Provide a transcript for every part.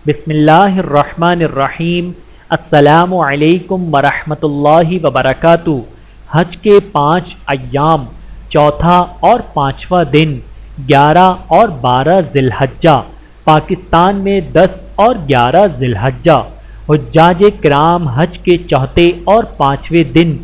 بسم اللہ الرحمن الرحیم۔ السلام علیکم ورحمۃ اللہ وبرکاتہ۔ حج کے 5 ایام، چوتھا اور 5واں دن 11 اور 12 ذی الحجہ، پاکستان میں 10 اور 11 ذی الحجہ۔ حجاج کرام حج کے چوتھے اور 5ویں دن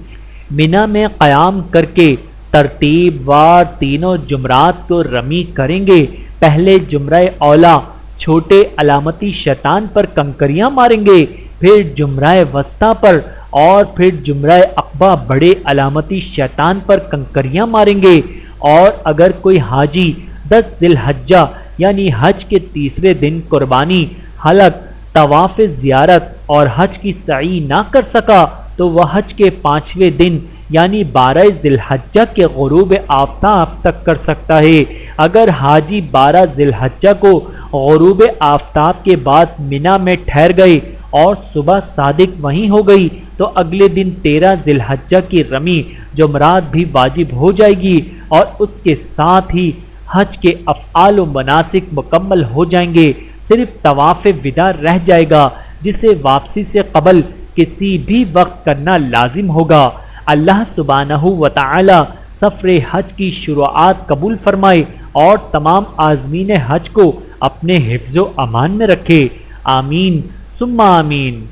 منا میں قیام کر کے ترتیب وار تینوں جمرات کو رمی کریں گے۔ پہلے جمرہ اولا چھوٹے علامتی شیطان پر کنکریاں ماریں گے، پھر جمرہ وسطیٰ پر اور پھر جمرہ عقبہ بڑے علامتی شیطان پر کنکریاں ماریں گے۔ اور اگر کوئی حاجی 10 ذی الحجہ یعنی حج کے تیسرے دن قربانی، حلق، طواف زیارت اور حج کی سعی نہ کر سکا تو وہ حج کے 5ویں دن یعنی 12 ذی الحجہ کے غروب آفتاب تک کر سکتا ہے۔ اگر حاجی 12 ذی الحجہ کو غروب آفتاب کے بعد منا میں ٹھہر گئے اور صبح صادق وہیں ہو گئی تو اگلے دن 13 ذی الحجہ کی رمی جمرات بھی واجب ہو جائے گی اور اس کے ساتھ ہی حج کے افعال و مناسک مکمل ہو جائیں گے۔ صرف طواف وداع رہ جائے گا جسے واپسی سے قبل کسی بھی وقت کرنا لازم ہوگا۔ اللہ سبحانہ و تعالی سفر حج کی شروعات قبول فرمائے اور تمام عازمین حج کو اپنے حفظ و امان میں رکھے۔ آمین ثم آمین۔